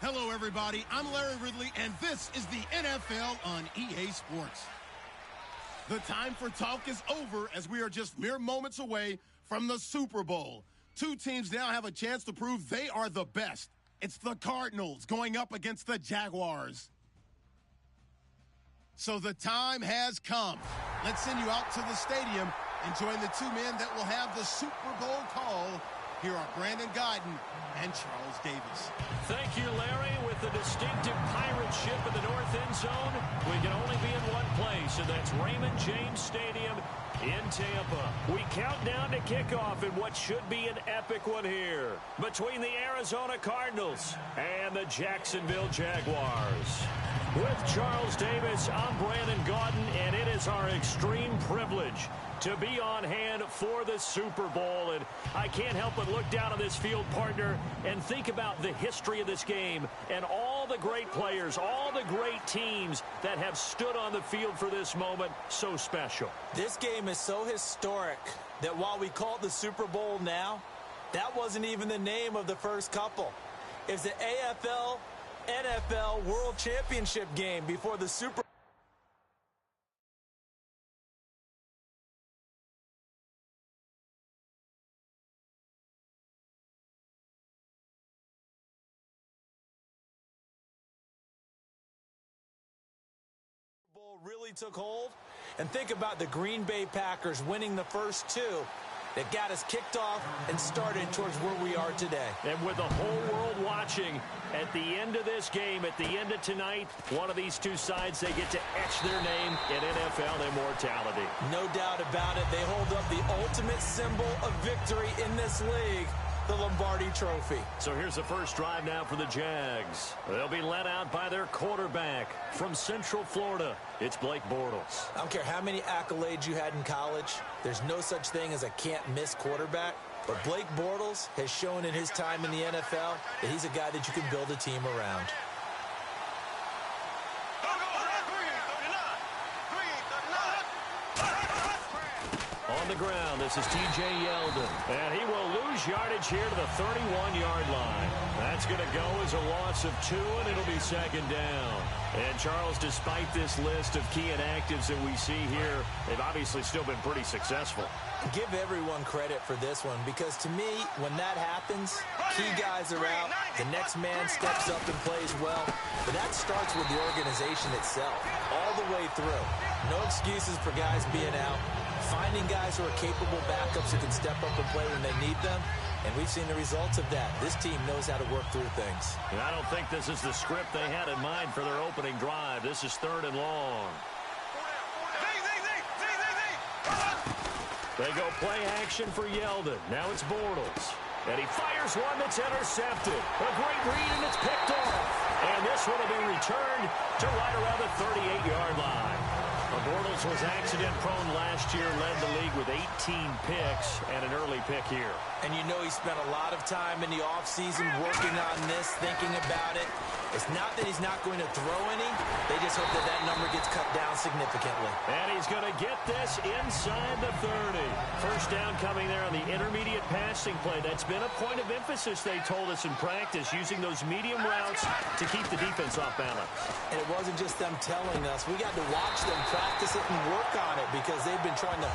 Hello, everybody. I'm Larry Ridley, and this is the NFL on EA Sports. The time for talk is over as we are just mere moments away from the Super Bowl. Two teams now have a chance to prove they are the best. It's the Cardinals going up against the Jaguars. So the time has come. Let's send you out to the stadium and join the two men that will have the Super Bowl call. Here are Brandon Gaudin and Charles Davis. Thank you, Larry. With the distinctive pirate ship in the north end zone, we can only be in one place, and that's Raymond James Stadium in Tampa. We count down to kickoff in what should be an epic one here between the Arizona Cardinals and the Jacksonville Jaguars. With Charles Davis, I'm Brandon Gaudin, and it is our extreme privilege to be on hand for the Super Bowl. And I can't help but look down on this field, partner, and think about the history of this game and all the great players, all the great teams that have stood on the field for this moment. So special. This game is so historic that while we call it the Super Bowl now, that wasn't even the name of the first couple. It's the AFL NFL World Championship game before the Super Bowl really took hold. And think about the Green Bay Packers winning the first two that got us kicked off and started towards where we are today. And with the whole world watching, at the end of this game, at the end of tonight, one of these two sides, they get to etch their name in NFL immortality. No doubt about it. They hold up the ultimate symbol of victory in this league, the Lombardi Trophy. So here's the first drive now for the Jags. They'll be led out by their quarterback from Central Florida. It's Blake Bortles. I don't care how many accolades you had in college. There's no such thing as a can't-miss quarterback. But Blake Bortles has shown in his time in the NFL that he's a guy that you can build a team around. On the ground, this is T.J. Yeldon. And he will lose yardage here to the 31-yard line. That's going to go as a loss of 2, and it'll be second down. And, Charles, despite this list of key inactives that we see here, they've obviously still been pretty successful. Give everyone credit for this one, because to me, when that happens, key guys are out, the next man steps up and plays well. But that starts with the organization itself, all the way through. No excuses for guys being out. Finding guys who are capable backups who can step up and play when they need them. And we've seen the results of that. This team knows how to work through things. And I don't think this is the script they had in mind for their opening drive. This is 3rd and long. They go play action for Yeldon. Now it's Bortles. And he fires one that's intercepted. A great read, and it's picked off. And this one will be returned to right around the 38-yard line. Bortles was accident-prone last year, led the league with 18 picks and an early pick here. And you know he spent a lot of time in the offseason working on this, thinking about it. It's not that he's not going to throw any. They just hope that that number gets cut down significantly. And he's going to get this inside the 30. First down coming there on the intermediate passing play. That's been a point of emphasis, they told us in practice, using those medium routes to keep the defense off balance. And it wasn't just them telling us. We got to watch them practice it and work on it because they've been trying to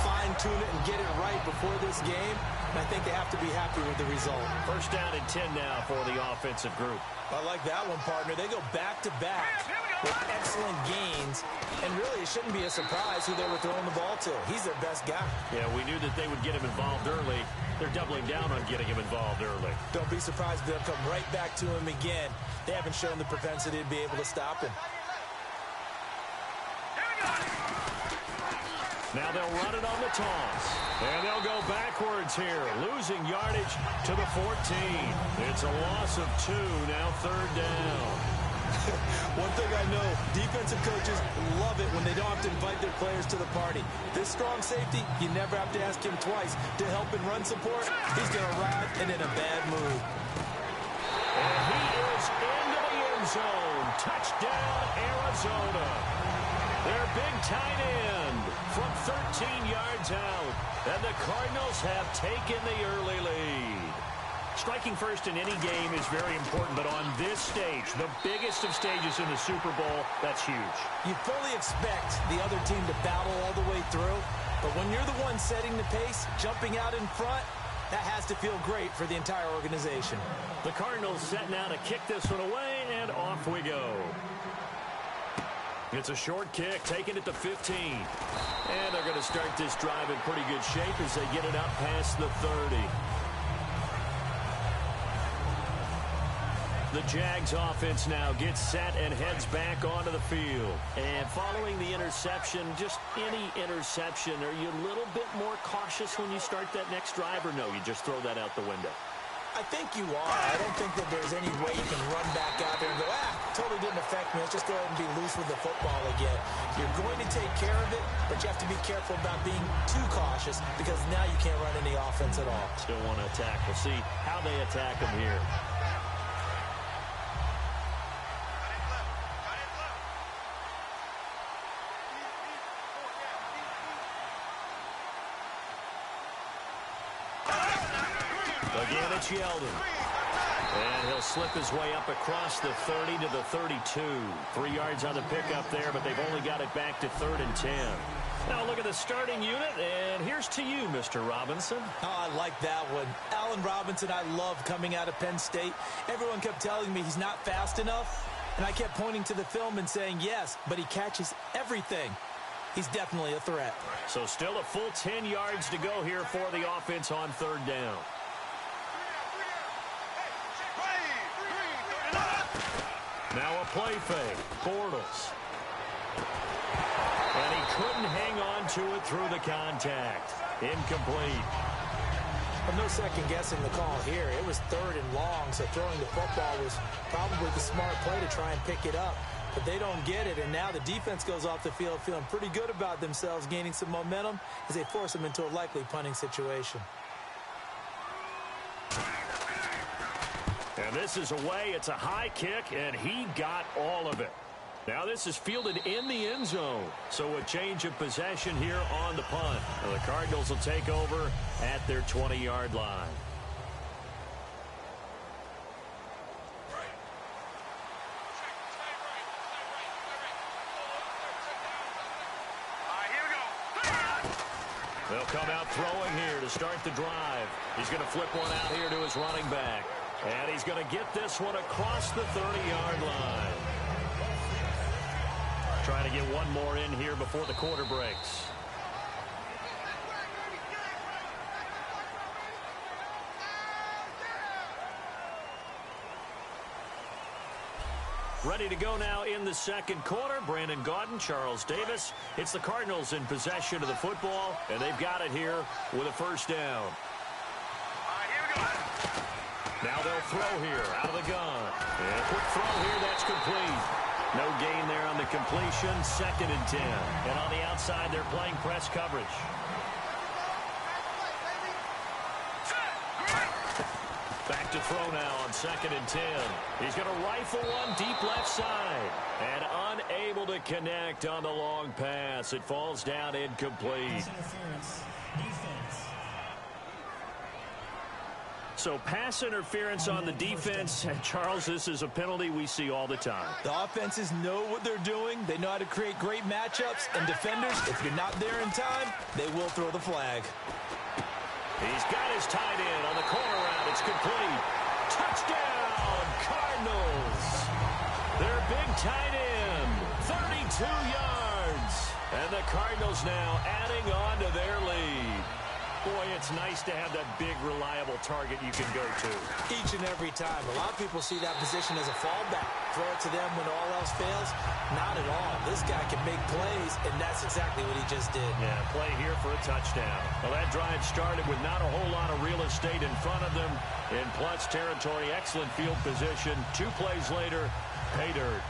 fine-tune it and get it right before this game. And I think they have to be happy with the result. First down and 10 now for the offensive group. I like that one, partner. They go back-to-back with excellent gains. And really, it shouldn't be a surprise who they were throwing the ball to. He's their best guy. Yeah, we knew that they would get him involved early. They're doubling down on getting him involved early. Don't be surprised if they'll come right back to him again. They haven't shown the propensity to be able to stop him. Now they'll run it on the toss. And they'll go backwards here, losing yardage to the 14. It's a loss of 2, now 3rd down. One thing I know, defensive coaches love it when they don't have to invite their players to the party. This strong safety, you never have to ask him twice to help in run support. He's going to ride and in a bad mood. And he is into the end zone. Touchdown, Arizona. Their big tight end from 13 yards out. And the Cardinals have taken the early lead. Striking first in any game is very important, but on this stage, the biggest of stages in the Super Bowl, that's huge. You fully expect the other team to battle all the way through, but when you're the one setting the pace, jumping out in front, that has to feel great for the entire organization. The Cardinals set now to kick this one away, and off we go. It's a short kick, taking it to 15. And they're going to start this drive in pretty good shape as they get it out past the 30. The Jags offense now gets set and heads back onto the field. And following the interception, just any interception, are you a little bit more cautious when you start that next drive, or no, you just throw that out the window? I think you are. I don't think that there's any way you can run back out there and go, totally didn't affect me. Let's just go ahead and be loose with the football again. You're going to take care of it, but you have to be careful about being too cautious because now you can't run any offense at all. Still want to attack. We'll see how they attack them here. Again, it's Yeldon. And he'll slip his way up across the 30 to the 32. 3 yards on the pickup there, but they've only got it back to 3rd and 10. Now look at the starting unit, and here's to you, Mr. Robinson. Oh, I like that one. Allen Robinson, I love coming out of Penn State. Everyone kept telling me he's not fast enough, and I kept pointing to the film and saying yes, but he catches everything. He's definitely a threat. So still a full 10 yards to go here for the offense on 3rd down. Now a play fake. Bortles. And he couldn't hang on to it through the contact. Incomplete. Well, no second guessing the call here. It was 3rd and long, so throwing the football was probably the smart play to try and pick it up. But they don't get it, and now the defense goes off the field feeling pretty good about themselves, gaining some momentum as they force them into a likely punting situation. And this is away. It's a high kick, and he got all of it. Now this is fielded in the end zone. So a change of possession here on the punt. Now the Cardinals will take over at their 20-yard line. They'll come out throwing here to start the drive. He's going to flip one out here to his running back. And he's going to get this one across the 30-yard line. Trying to get one more in here before the quarter breaks. Ready to go now in the second quarter. Brandon Gaudin, Charles Davis. It's the Cardinals in possession of the football, and they've got it here with a 1st down. Now they'll throw here out of the gun. And a quick throw here, that's complete. No gain there on the completion. 2nd and 10. And on the outside, they're playing press coverage. Back to throw now on 2nd and 10. He's going to rifle one deep left side. And unable to connect on the long pass. It falls down incomplete. So pass interference on the defense. Charles, this is a penalty we see all the time. The offenses know what they're doing. They know how to create great matchups. And defenders, if you're not there in time, they will throw the flag. He's got his tight end on the corner route. It's complete. Touchdown, Cardinals. Their big tight end, 32 yards. And the Cardinals now adding on to their lead. Boy, it's nice to have that big, reliable target you can go to. Each and every time. A lot of people see that position as a fallback. Throw it to them when all else fails. Not at all. This guy can make plays, and that's exactly what he just did. Yeah, play here for a touchdown. Well, that drive started with not a whole lot of real estate in front of them. In plus territory, excellent field position. 2 plays later, pay dirt.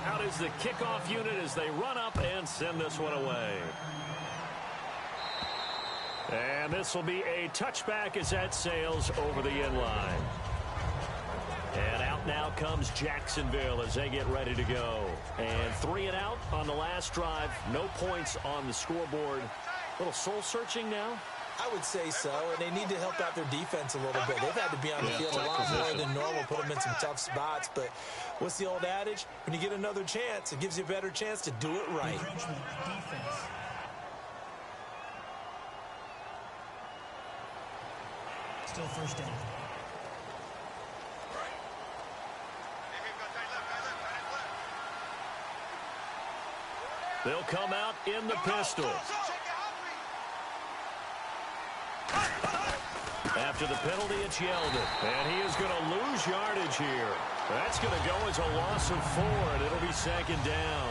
Out is the kickoff unit as they run up and send this one away. And this will be a touchback as that sails over the end line. And out now comes Jacksonville as they get ready to go. And 3 and out on the last drive. No points on the scoreboard. A little soul-searching now. I would say so, and they need to help out their defense a little bit. They've had to be on the field a lot more than normal, put them in some tough spots. But what's the old adage? When you get another chance, it gives you a better chance to do it right. Defense. Still first down. They'll come out in the pistol. After the penalty, it's Yeldon. And he is going to lose yardage here. That's going to go as a loss of 4, and it'll be second down.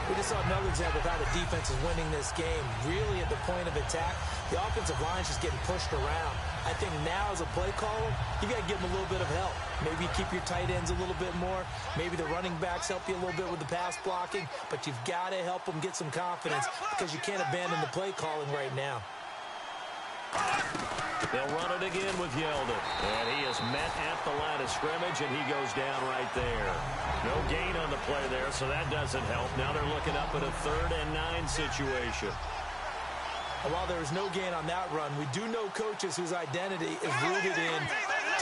We just saw another example of how the defense is winning this game. Really at the point of attack, the offensive line is just getting pushed around. I think now as a play caller, you got to give them a little bit of help. Maybe keep your tight ends a little bit more. Maybe the running backs help you a little bit with the pass blocking. But you've got to help them get some confidence because you can't abandon the play calling right now. They'll run it again with Yeldon. And he is met at the line of scrimmage, and he goes down right there. No gain on the play there, so that doesn't help. Now they're looking up at a 3rd and 9 situation. And while there is no gain on that run, we do know coaches whose identity is rooted in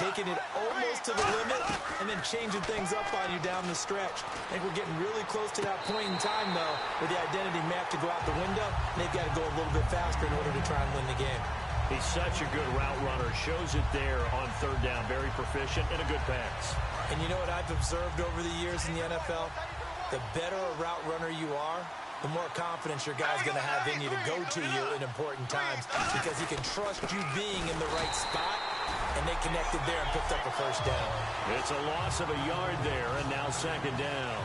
taking it almost to the limit and then changing things up on you down the stretch. I think we're getting really close to that point in time, though, where the identity may have to go out the window, and they've got to go a little bit faster in order to try and win the game. He's such a good route runner. Shows it there on 3rd down. Very proficient and a good pass. And you know what I've observed over the years in the NFL? The better a route runner you are, the more confidence your guy's going to have in you to go to you in important times because he can trust you being in the right spot, and they connected there and picked up a first down. It's a loss of a yard there, and now second down.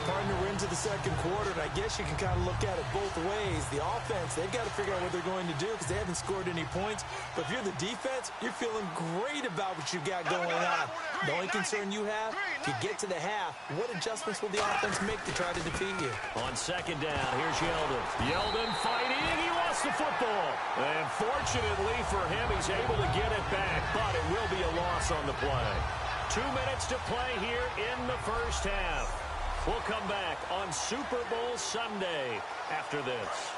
Partner, we're into the second quarter, and I guess you can kind of look at it both ways. The offense, they've got to figure out what they're going to do because they haven't scored any points. But if you're the defense, you're feeling great about what you've got going on. The only concern you have, if you get to the half, what adjustments will the offense make to try to defeat you? On second down, here's Yeldon. Yeldon fighting. He lost the football. And fortunately for him, he's able to get it back, but it will be a loss on the play. 2 minutes to play here in the first half. We'll come back on Super Bowl Sunday after this.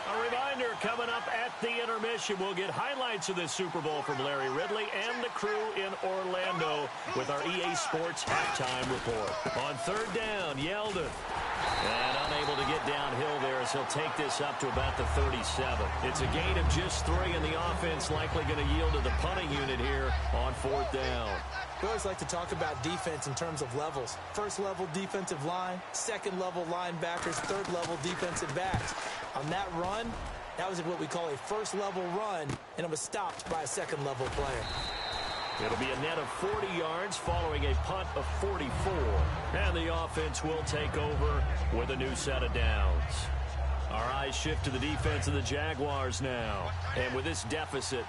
A reminder, coming up at the intermission, we'll get highlights of this Super Bowl from Larry Ridley and the crew in Orlando with our EA Sports halftime report. On 3rd down, Yeldon. And unable to get downhill there as he'll take this up to about the 37. It's a gain of just 3, and the offense likely going to yield to the punting unit here on 4th down. We always like to talk about defense in terms of levels. 1st level defensive line, 2nd level linebackers, 3rd level defensive backs. On that run, that was what we call a 1st level run, and it was stopped by a 2nd level player. It'll be a net of 40 yards following a punt of 44. And the offense will take over with a new set of downs. Our eyes shift to the defense of the Jaguars now. And with this deficit,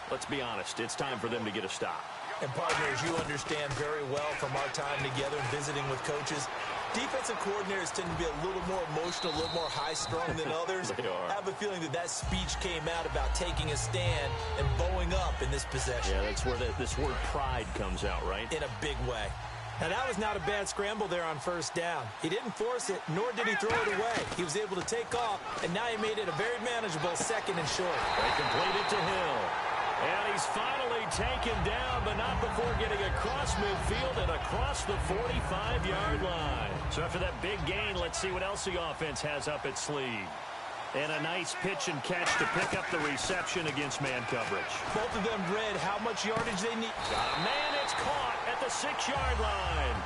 let's be honest, it's time for them to get a stop. And partners, you understand very well from our time together and visiting with coaches, defensive coordinators tend to be a little more emotional, a little more high-strung than others. They are. I have a feeling that speech came out about taking a stand and bowing up in this possession. Yeah, that's where this word pride comes out, right? In a big way. Now, that was not a bad scramble there on 1st down. He didn't force it, nor did he throw it away. He was able to take off, and now he made it a very manageable 2nd and short. They complete it to Hill. And he's finally taken down, but not before getting across midfield and across the 45-yard line. So after that big gain, let's see what else the offense has up its sleeve. And a nice pitch and catch to pick up the reception against man coverage. Both of them read how much yardage they need. Got a man, it's caught at the 6-yard line.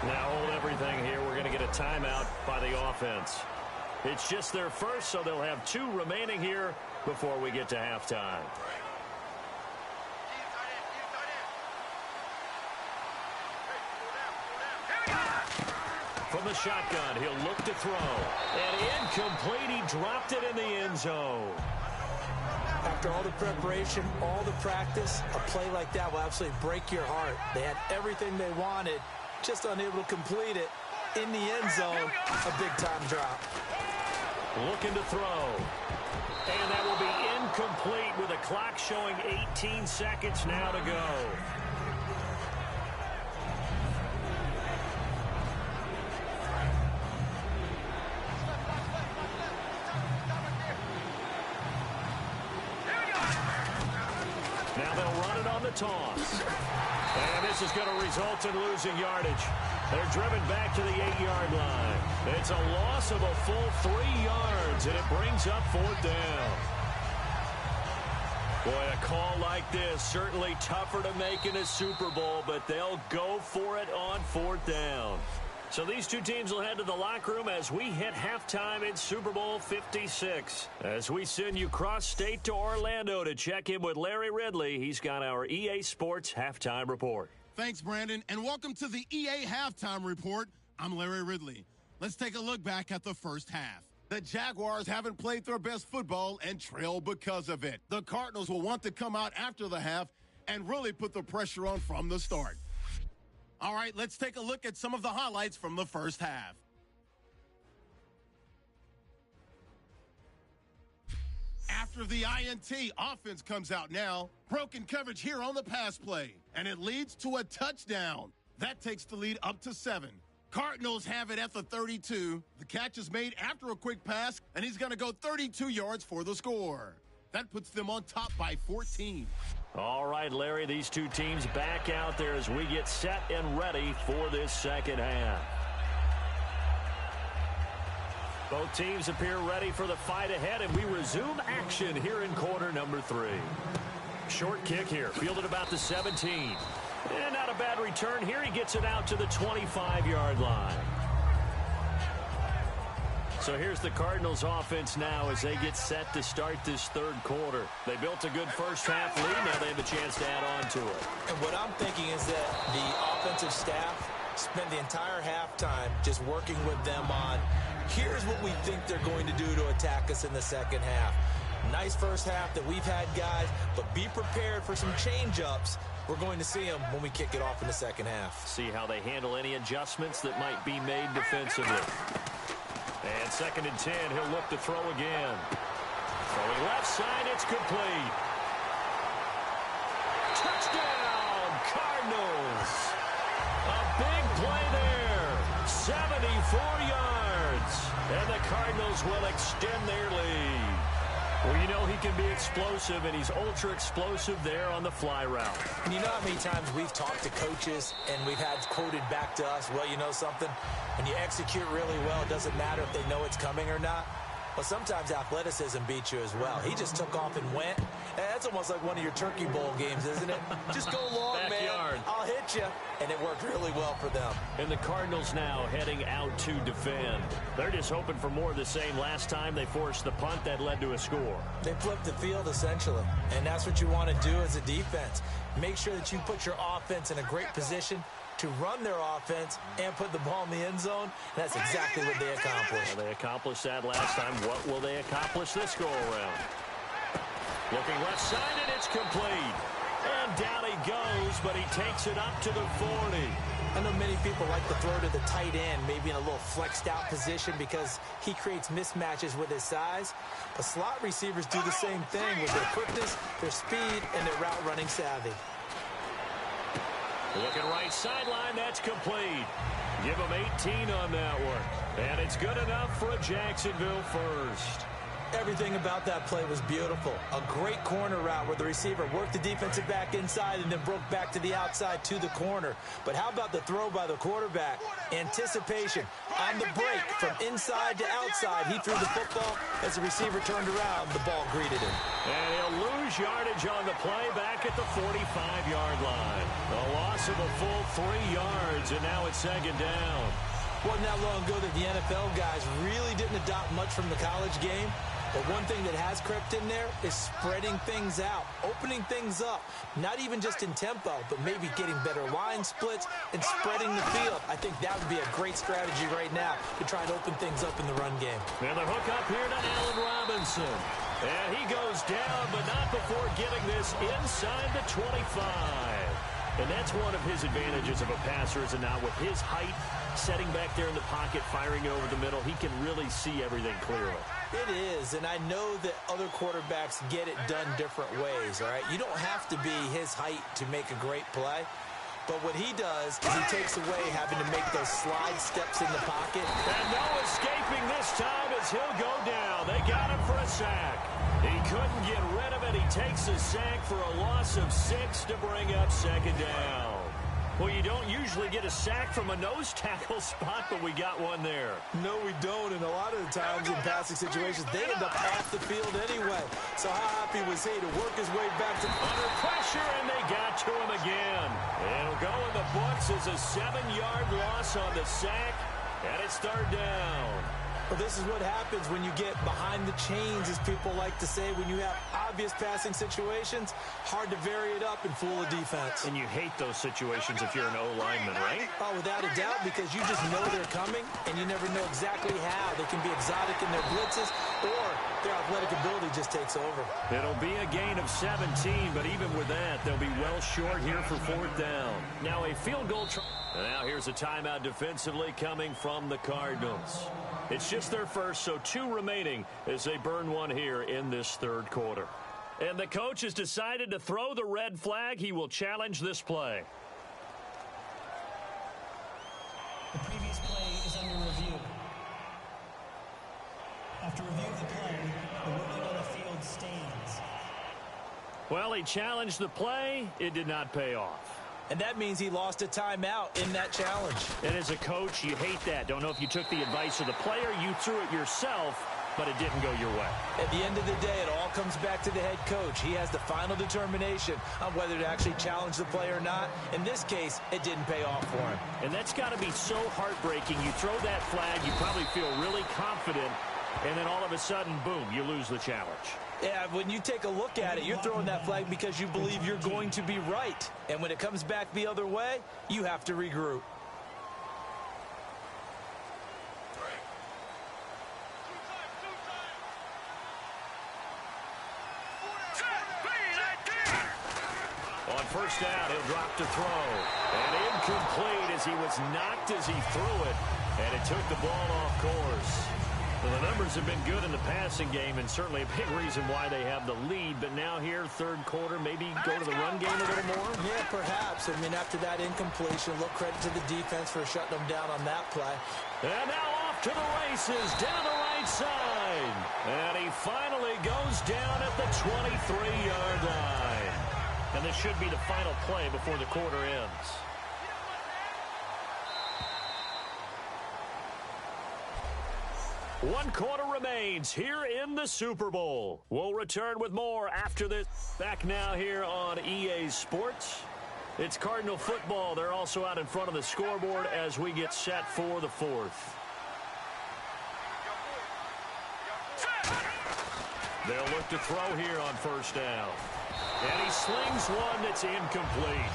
Now hold everything here. We're going to get a timeout by the offense. It's just their first, so they'll have 2 remaining here before we get to halftime. From the shotgun, he'll look to throw. And incomplete, he dropped it in the end zone. After all the preparation, all the practice, a play like that will absolutely break your heart. They had everything they wanted, just unable to complete it. In the end zone, a big-time drop. Looking to throw. And that will be incomplete with the clock showing 18 seconds now to go. Now they'll run it on the toss. And this is going to result in losing yardage. They're driven back to the 8-yard line. It's a loss of a full 3 yards, and it brings up 4th down. Boy, a call like this, certainly tougher to make in a Super Bowl, but they'll go for it on 4th down. So these two teams will head to the locker room as we hit halftime in Super Bowl 56. As we send you cross-state to Orlando to check in with Larry Ridley, he's got our EA Sports Halftime Report. Thanks, Brandon, and welcome to the EA Halftime Report. I'm Larry Ridley. Let's take a look back at the first half. The Jaguars haven't played their best football and trail because of it. The Cardinals will want to come out after the half and really put the pressure on from the start. All right, let's take a look at some of the highlights from the first half. After the INT, offense comes out now. Broken coverage here on the pass play, and it leads to a touchdown. That takes the lead up to 7. Cardinals have it at the 32. The catch is made after a quick pass, and he's going to go 32 yards for the score. That puts them on top by 14. All right, Larry, these two teams back out there as we get set and ready for this second half. Both teams appear ready for the fight ahead, and we resume action here in quarter number 3. Short kick here, fielded about the 17. And not a bad return here. He gets it out to the 25-yard line. So here's the Cardinals offense now as they get set to start this third quarter. They built a good first half lead. Now they have a chance to add on to it. And what I'm thinking is that the offensive staff spent the entire halftime just working with them on, here's what we think they're going to do to attack us in the second half. Nice first half that we've had, guys, but be prepared for some change-ups. We're going to see them when we kick it off in the second half. See how they handle any adjustments that might be made defensively. And 2nd and 10, he'll look to throw again. Throwing left side, it's complete. Touchdown, Cardinals. A big play there. 74 yards. And the Cardinals will extend their lead. Well, you know he can be explosive, and he's ultra-explosive there on the fly route. And you know how many times we've talked to coaches and we've had quoted back to us, well, you know something? When you execute really well, it doesn't matter if they know it's coming or not. Well, sometimes athleticism beats you as well. He just took off and went. And that's almost like one of your Turkey Bowl games, isn't it? Just go long, Backyard. man. I'll hit you. And it worked really well for them. And the Cardinals now heading out to defend. They're just hoping for more of the same. Last time they forced the punt that led to a score. They flipped the field, essentially. And that's what you want to do as a defense. Make sure that you put your offense in a great position to run their offense and put the ball in the end zone. And that's exactly what they accomplished. Well, they accomplished that last time. What will they accomplish this go-around? Looking left side, and it's complete. And down he goes, but he takes it up to the 40. I know many people like to throw to the tight end, maybe in a little flexed out position because he creates mismatches with his size. But slot receivers do the same thing with their quickness, their speed, and their route running savvy. Looking right sideline, that's complete. Give him 18 on that one. And it's good enough for a Jacksonville first. Everything about that play was beautiful. A great corner route where the receiver worked the defensive back inside and then broke back to the outside to the corner. But how about the throw by the quarterback? Anticipation. On the break from inside to outside, he threw the football. As the receiver turned around, the ball greeted him. And he'll lose yardage on the play back at the 45-yard line. A loss of a full 3 yards, and now it's 2nd down. Wasn't that long ago that the NFL guys really didn't adopt much from the college game. But one thing that has crept in there is spreading things out, opening things up, not even just in tempo, but maybe getting better line splits and spreading the field. I think that would be a great strategy right now to try and open things up in the run game. And the hook up here to Allen Robinson. And he goes down, but not before getting this inside the 25. And that's one of his advantages of a passer, is not with his height, setting back there in the pocket, firing it over the middle. He can really see everything clearly. It is, and I know that other quarterbacks get it done different ways, all right? You don't have to be his height to make a great play. But what he does is he takes away having to make those slide steps in the pocket. And no escaping this time as he'll go down. They got him for a sack. He couldn't get rid of it. He takes a sack for a loss of 6 to bring up second down. Well, you don't usually get a sack from a nose tackle spot, but we got one there. No, we don't, and a lot of the times in passing situations, they end up off the field anyway. So how happy was he to work his way back to under pressure, and they got to him again. It'll go in the books as a 7-yard loss on the sack, and it's third down. Well, this is what happens when you get behind the chains, as people like to say. When you have obvious passing situations, hard to vary it up and fool a defense. And you hate those situations if you're an O-lineman, right? Oh, without a doubt, because you just know they're coming, and you never know exactly how. They can be exotic in their blitzes, or their athletic ability just takes over. It'll be a gain of 17, but even with that, they'll be well short here for fourth down. Now a field goal. Now here's a timeout defensively coming from the Cardinals. It's just their first, so 2 remaining as they burn one here in this third quarter. And the coach has decided to throw the red flag. He will challenge this play. The previous play is under review. After review of the play, the ruling on the field stands. Well, he challenged the play. It did not pay off. And that means he lost a timeout in that challenge. And as a coach, you hate that. Don't know if you took the advice of the player, you threw it yourself, but it didn't go your way. At the end of the day, it all comes back to the head coach. He has the final determination on whether to actually challenge the play or not. In this case, it didn't pay off for him. And that's got to be so heartbreaking. You throw that flag, you probably feel really confident, and then all of a sudden, boom, you lose the challenge. Yeah, when you take a look at it, you're throwing that flag because you believe you're going to be right. And when it comes back the other way, you have to regroup. On first down, he'll drop to throw. And incomplete as he was knocked as he threw it. And it took the ball off course. Well, the numbers have been good in the passing game, and certainly a big reason why they have the lead. But now here, third quarter, maybe go to the run game a little more? Yeah, perhaps. I mean, after that incompletion, look, credit to the defense for shutting them down on that play. And now off to the races, down the right side. And he finally goes down at the 23-yard line. And this should be the final play before the quarter ends. One quarter remains here in the Super Bowl. We'll return with more after this. Back now here on EA Sports. It's Cardinal football. They're also out in front of the scoreboard as we get set for the fourth. They'll look to throw here on first down. And he slings one that's incomplete.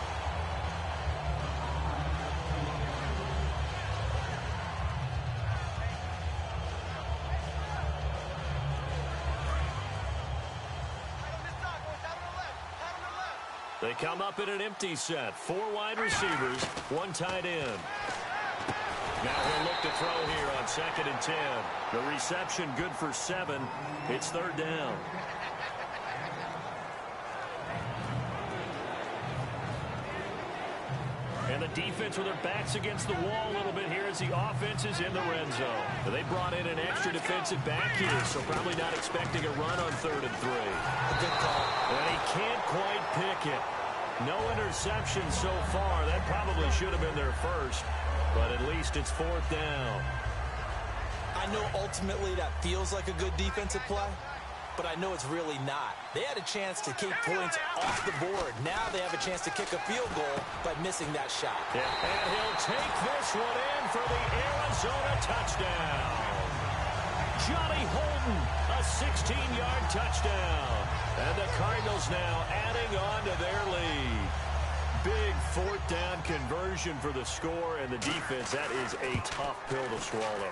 They come up in an empty set. 4 wide receivers, 1 tight end. Now he'll look to throw here on 2nd and 10. The reception good for 7. It's third down. And the defense with their backs against the wall a little bit here as the offense is in the red zone. They brought in an extra defensive back here, so probably not expecting a run on 3rd and 3. A good call. And he can't quite pick it. No interception so far. That probably should have been their first, but at least it's 4th down. I know ultimately that feels like a good defensive play, but I know it's really not. They had a chance to keep points off the board. Now they have a chance to kick a field goal by missing that shot. Yeah. And he'll take this one in for the Arizona touchdown. Johnny Holden, a 16-yard touchdown. And the Cardinals now adding on to their lead. Big 4th down conversion for the score, and the defense, that is a tough pill to swallow.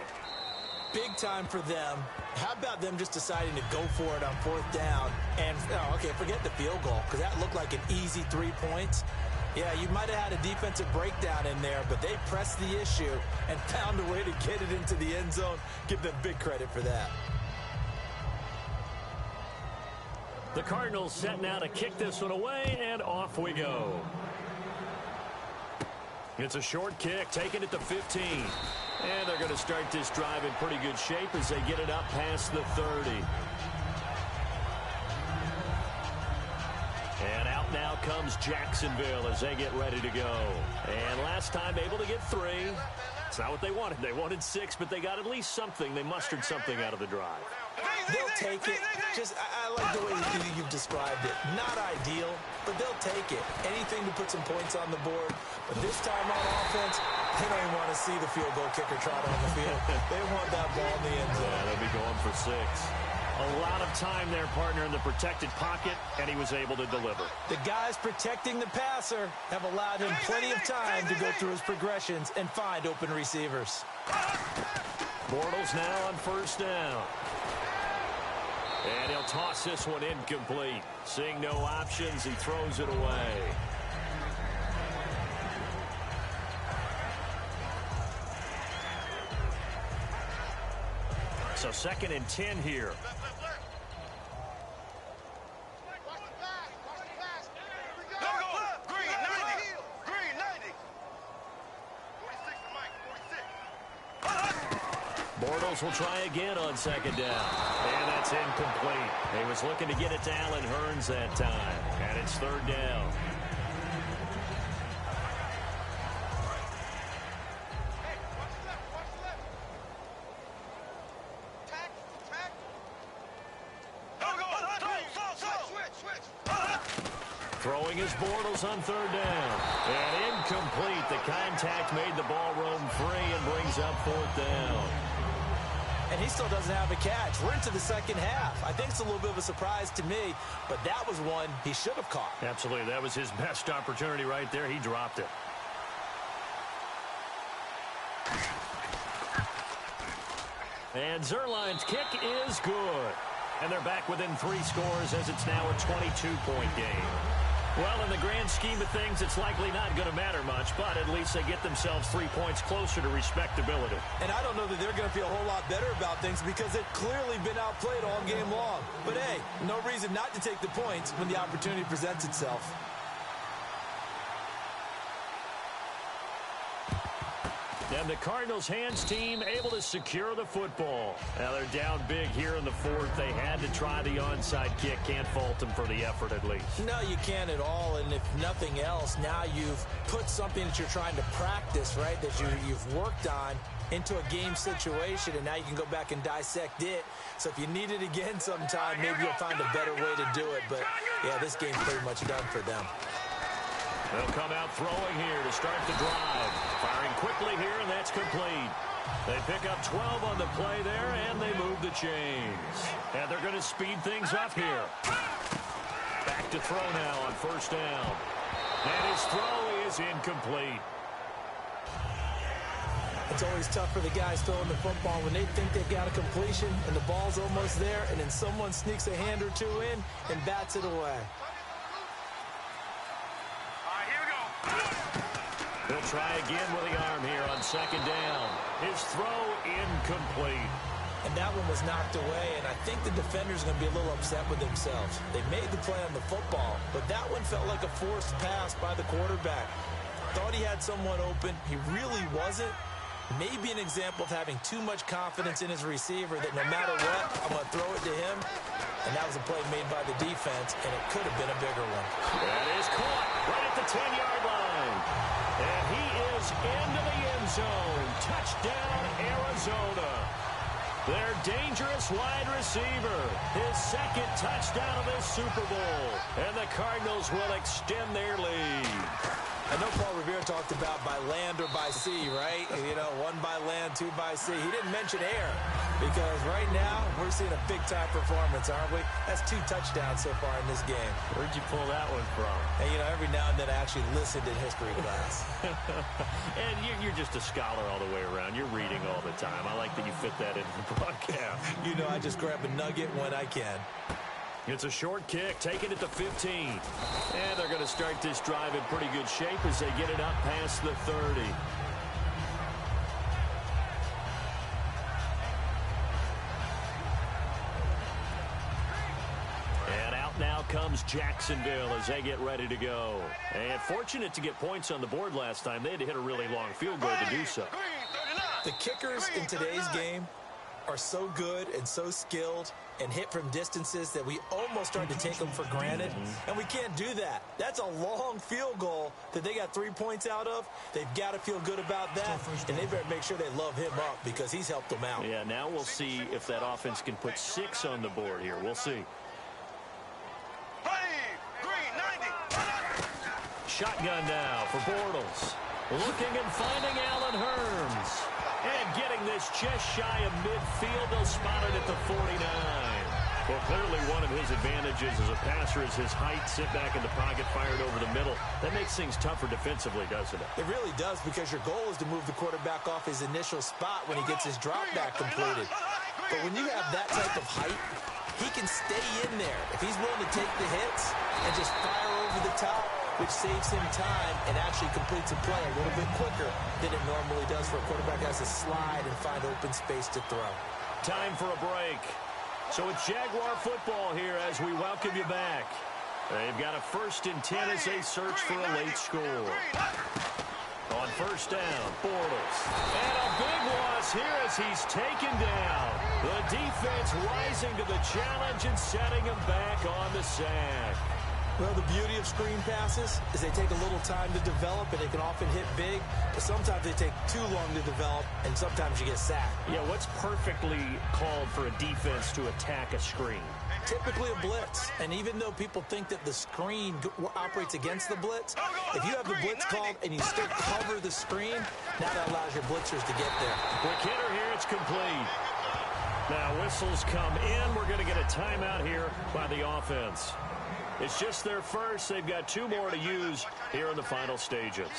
Big time for them. How about them just deciding to go for it on 4th down? And, okay, forget the field goal, because that looked like an easy 3 points. Yeah, you might have had a defensive breakdown in there, but they pressed the issue and found a way to get it into the end zone. Give them big credit for that. The Cardinals set now to kick this one away, and off we go. It's a short kick, taking it to 15. And they're going to start this drive in pretty good shape as they get it up past the 30. comes Jacksonville as they get ready to go. And last time able to get 3. It's not what they wanted. They wanted 6, but they got at least something. They mustered something out of the drive. They'll take it. I like the way you've described it. Not ideal, but they'll take it. Anything to put some points on the board. But this time on offense, they don't even want to see the field goal kicker trot on the field. They want that ball in the end zone. Yeah, they'll be going for 6. A lot of time there, partner, in the protected pocket, and he was able to deliver. The guys protecting the passer have allowed him plenty of time to go through his progressions and find open receivers. Bortles now on first down. And he'll toss this one incomplete. Seeing no options, he throws it away. So 2nd and 10 here. Bortles will try again on 2nd down. And that's incomplete. He was looking to get it to Allen Hurns that time. And it's 3rd down. Throwing his Bortles on 3rd down. And incomplete. The contact made the ball roam free and brings up 4th down. And he still doesn't have a catch. We're into the 2nd half. I think it's a little bit of a surprise to me, but that was one he should have caught. Absolutely. That was his best opportunity right there. He dropped it. And Zerline's kick is good. And they're back within 3 scores as it's now a 22-point game. Well, in the grand scheme of things, it's likely not going to matter much, but at least they get themselves 3 points closer to respectability. And I don't know that they're going to feel a whole lot better about things because they've clearly been outplayed all game long. But, hey, no reason not to take the points when the opportunity presents itself. And the Cardinals' hands team able to secure the football. Now they're down big here in the 4th. They had to try the onside kick. Can't fault them for the effort at least. No, you can't at all. And if nothing else, now you've put something that you're trying to practice, right, that you've worked on into a game situation, and now you can go back and dissect it. So if you need it again sometime, maybe you'll find a better way to do it. But, yeah, this game's pretty much done for them. They'll come out throwing here to start the drive. Firing quickly here, and that's complete. They pick up 12 on the play there, and they move the chains. And they're going to speed things up here. Back to throw now on first down. And his throw is incomplete. It's always tough for the guys throwing the football when they think they've got a completion and the ball's almost there, and then someone sneaks a hand or two in and bats it away. He'll try again with the arm here on second down. His throw incomplete. And that one was knocked away, and I think the defender's going to be a little upset with themselves. They made the play on the football, but that one felt like a forced pass by the quarterback. Thought he had someone open. He really wasn't. Maybe an example of having too much confidence in his receiver that no matter what, I'm going to throw it to him. And that was a play made by the defense, and it could have been a bigger one. That is caught right at the 10-yard line. And he is into the end zone. Touchdown, Arizona. Their dangerous wide receiver. His second touchdown of this Super Bowl. And the Cardinals will extend their lead. I know Paul Revere talked about by land or by sea, right? You know, one by land, two by sea. He didn't mention air because right now we're seeing a big-time performance, aren't we? That's 2 touchdowns so far in this game. Where'd you pull that one from? And, you know, every now and then I actually listened in history class. And you're just a scholar all the way around. You're reading all the time. I like that you fit that into the broadcast. You know, I just grab a nugget when I can. It's a short kick, taken at the 15. And they're going to start this drive in pretty good shape as they get it up past the 30. And out now comes Jacksonville as they get ready to go. And fortunate to get points on the board last time. They had to hit a really long field goal to do so. The kickers in today's game are so good and so skilled and hit from distances that we almost start to take them for granted, and we can't do that. That's a long field goal that they got 3 points out of. They've got to feel good about that, and they better make sure they love him up because he's helped them out. Yeah, now we'll see if that offense can put 6 on the board here. We'll see. Shotgun now for Bortles. Looking and finding Allen Hurns. And getting this just shy of midfield. They'll spot it at the 49. Well, clearly one of his advantages as a passer is his height. Sit back in the pocket, fired over the middle. That makes things tougher defensively, doesn't it? It really does, because your goal is to move the quarterback off his initial spot when he gets his drop back completed. But when you have that type of height, he can stay in there. If he's willing to take the hits and just fire over the top, which saves him time and actually completes a play a little bit quicker than it normally does for a quarterback who has to slide and find open space to throw. Time for a break. So it's Jaguar football here as we welcome you back. They've got a 1st and 10 as they search for a late score. On 1st down, Bortles. And a big loss here as he's taken down. The defense rising to the challenge and setting him back on the sack. Well, the beauty of screen passes is they take a little time to develop, and they can often hit big, but sometimes they take too long to develop, and sometimes you get sacked. Yeah, what's perfectly called for a defense to attack a screen? Typically a blitz, and even though people think that the screen operates against the blitz, if you have the blitz called and you still cover the screen, now that allows your blitzers to get there. Quick hitter here, it's complete. Now whistles come in. We're going to get a timeout here by the offense. It's just their first. They've got 2 more to use here in the final stages.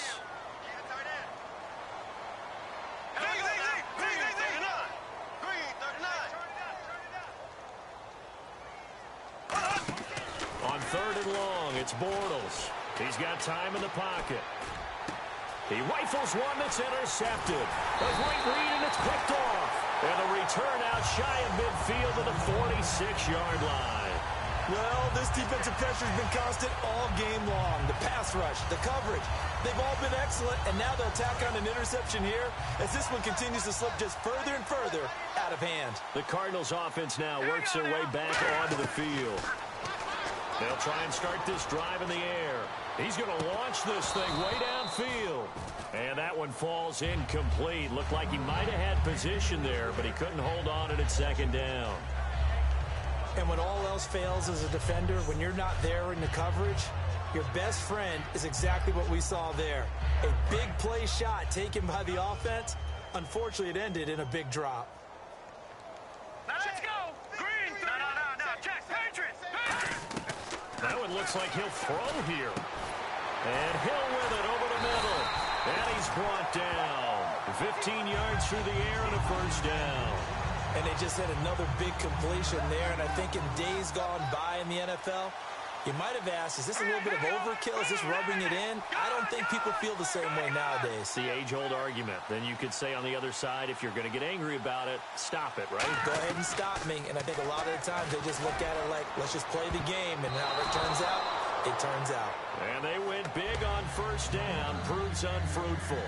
On 3rd and long, it's Bortles. He's got time in the pocket. He rifles one that's intercepted. A great read, and it's picked off. And a return out shy of midfield to the 46-yard line. Well, this defensive pressure has been constant all game long. The pass rush, the coverage, they've all been excellent, and now they'll tack on an interception here as this one continues to slip just further and further out of hand. The Cardinals offense now works their way back onto the field. They'll try and start this drive in the air. He's going to launch this thing way downfield. And that one falls incomplete. Looked like he might have had position there, but he couldn't hold on it at 2nd down. And when all else fails as a defender, when you're not there in the coverage, your best friend is exactly what we saw there. A big play shot taken by the offense. Unfortunately, it ended in a big drop. Now let's go! Green! No, Jack, Patriots! That one looks like he'll throw here. And Hill with it over the middle. And he's brought down. 15 yards through the air and a 1st down. And they just had another big completion there. And I think in days gone by in the NFL, you might have asked, is this a little bit of overkill? Is this rubbing it in? I don't think people feel the same way nowadays. The age-old argument. Then you could say on the other side, if you're going to get angry about it, stop it, right? Go ahead and stop me. And I think a lot of the times they just look at it like, let's just play the game. And how it turns out, it turns out. And they went big on 1st down. Proves unfruitful.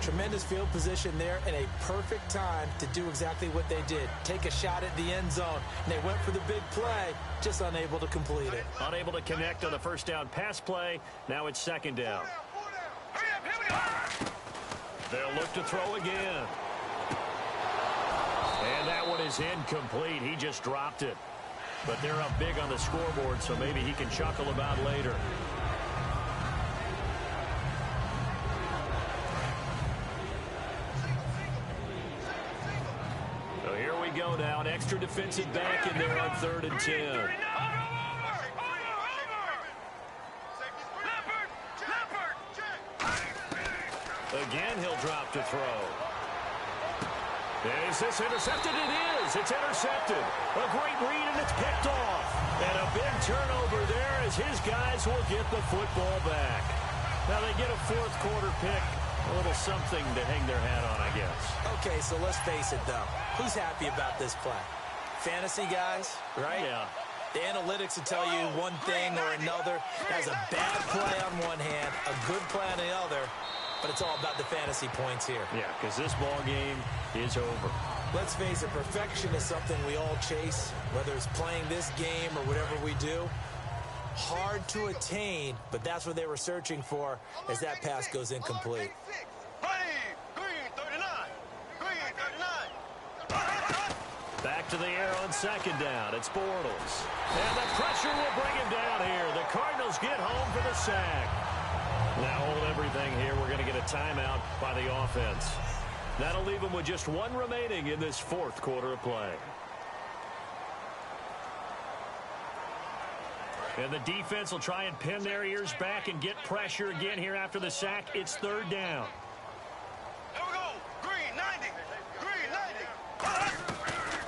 Tremendous field position there and a perfect time to do exactly what they did. Take a shot at the end zone. And they went for the big play, just unable to complete it. Unable to connect on the 1st down pass play. Now it's 2nd down. They'll look to throw again. And that one is incomplete. He just dropped it. But they're up big on the scoreboard, so maybe he can chuckle about later. Go now, an extra defensive back in there on 3rd and 10. Again, he'll drop to throw. Is this intercepted? It is. It's intercepted. A great read, and it's picked off. And a big turnover there as his guys will get the football back. Now they get a 4th quarter pick. A little something to hang their hat on, I guess. Okay, so let's face it, though. Who's happy about this play? Fantasy guys, right? Yeah. The analytics will tell you one thing or another. That's a bad play on one hand, a good play on the other. but it's all about the fantasy points here. Yeah, because this ball game is over. Let's face it, perfection is something we all chase, whether it's playing this game or whatever we do. Hard to attain, but that's what they were searching for as that pass goes incomplete. Back to the air on second down. It's Bortles. And the pressure will bring him down here. The Cardinals get home for the sack. Now hold everything here. We're going to get a timeout by the offense. That'll leave them with just one remaining in this fourth quarter of play. And the defense will try and pin their ears back and get pressure again here after the sack. It's third down. Here we go. Green 90. Green 90.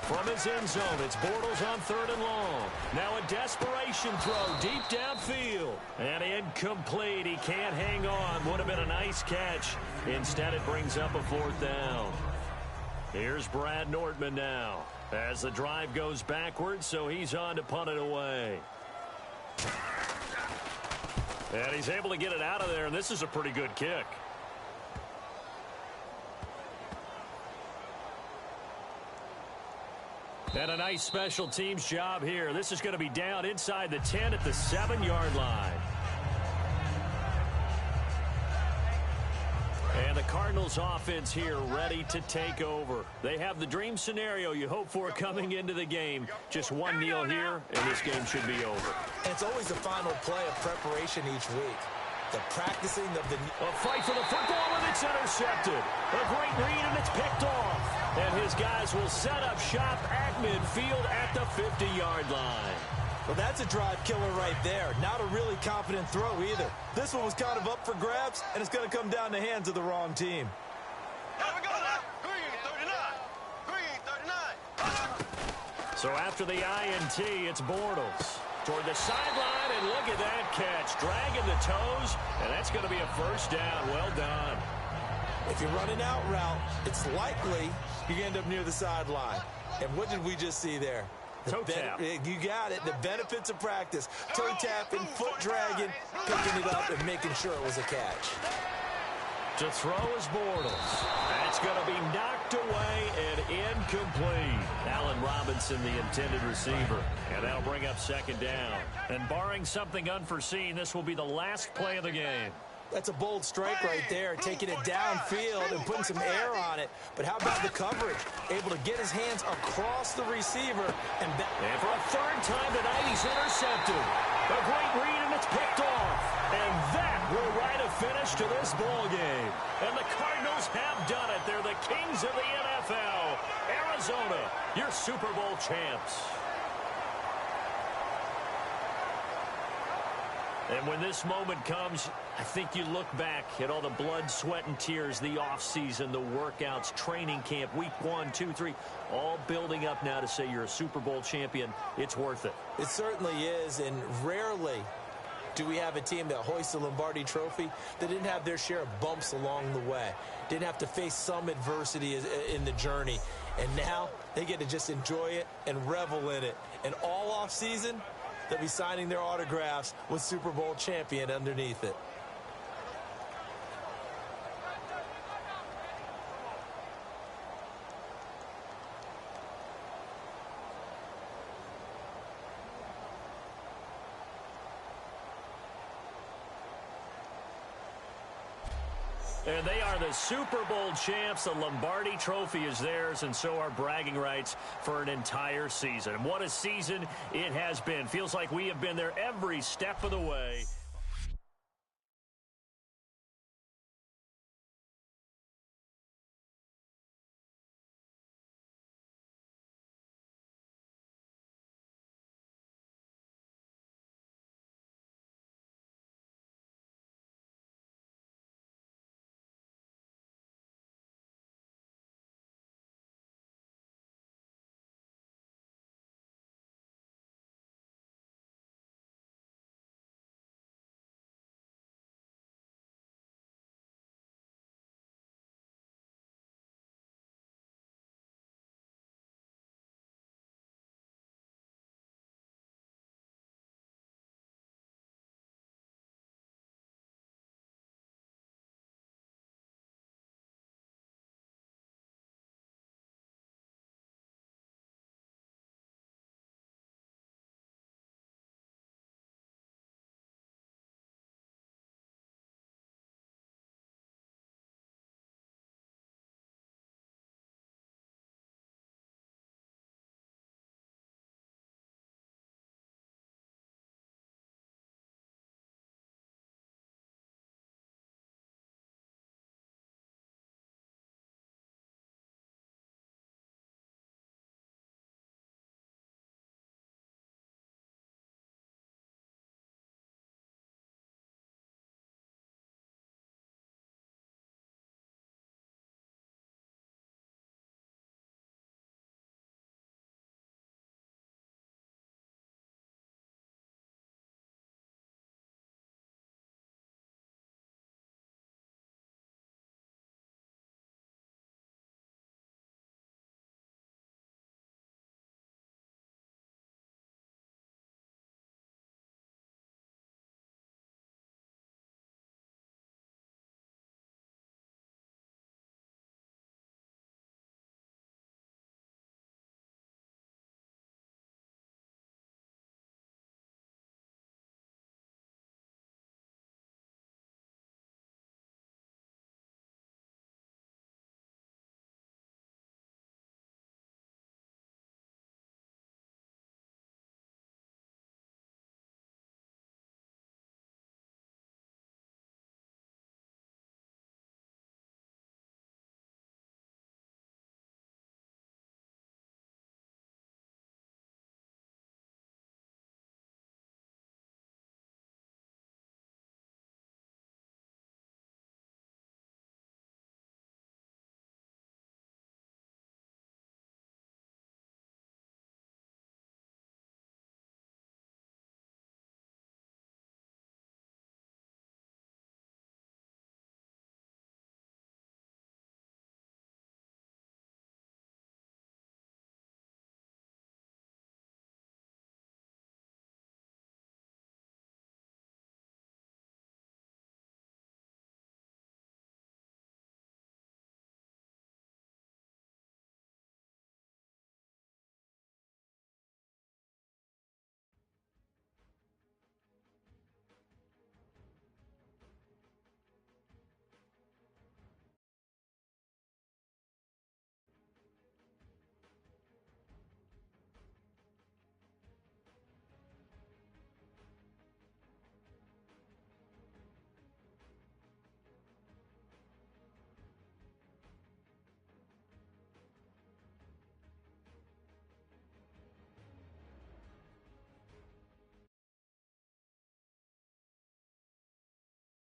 From his end zone, it's Bortles on third and long. Now a desperation throw deep downfield. And incomplete. He can't hang on. Would have been a nice catch. Instead, it brings up a fourth down. Here's Brad Nortman now as the drive goes backwards, so he's on to punt it away. And he's able to get it out of there, and this is a pretty good kick. And a nice special teams job here. This is going to be down inside the 10 at the 7-yard line. And the Cardinals offense here ready to take over. They have the dream scenario you hope for coming into the game. Just one kneel here, and this game should be over. And it's always the final play of preparation each week. The practicing of the... A fight for the football, and it's intercepted. A great read, and it's picked off. And his guys will set up shop at midfield at the 50-yard line. Well, that's a drive killer right there. Not a really confident throw either. This one was kind of up for grabs, and it's going to come down the hands of the wrong team. Here we go now. Green 39. Green 39. So after the INT, it's Bortles toward the sideline, and look at that catch. Dragging the toes, and that's going to be a first down. Well done. If you're running out route, it's likely you end up near the sideline. And what did we just see there? Toe tap. You got it. The benefits of practice. Toe tapping, foot dragging, picking it up, and making sure it was a catch. To throw is Bortles. That's going to be knocked away and incomplete. Allen Robinson, the intended receiver. And that'll bring up second down. And barring something unforeseen, this will be the last play of the game. That's a bold strike right there, taking it downfield and putting some air on it. But how about the coverage? Able to get his hands across the receiver. And for a third time tonight, he's intercepted. A great read, and it's picked off. And that will write a finish to this ball game. And the Cardinals have done it. They're the kings of the NFL. Arizona, your Super Bowl champs. And when this moment comes, I think you look back at all the blood, sweat, and tears, the offseason, the workouts, training camp, week 1, 2, 3, all building up now to say you're a Super Bowl champion. It's worth it. It certainly is, and rarely do we have a team that hoists the Lombardi Trophy that didn't have their share of bumps along the way, didn't have to face some adversity in the journey, and now they get to just enjoy it and revel in it. And all offseason, they'll be signing their autographs with Super Bowl champion underneath it. And they are the Super Bowl champs. The Lombardi Trophy is theirs, and so are bragging rights for an entire season. And what a season it has been. Feels like we have been there every step of the way.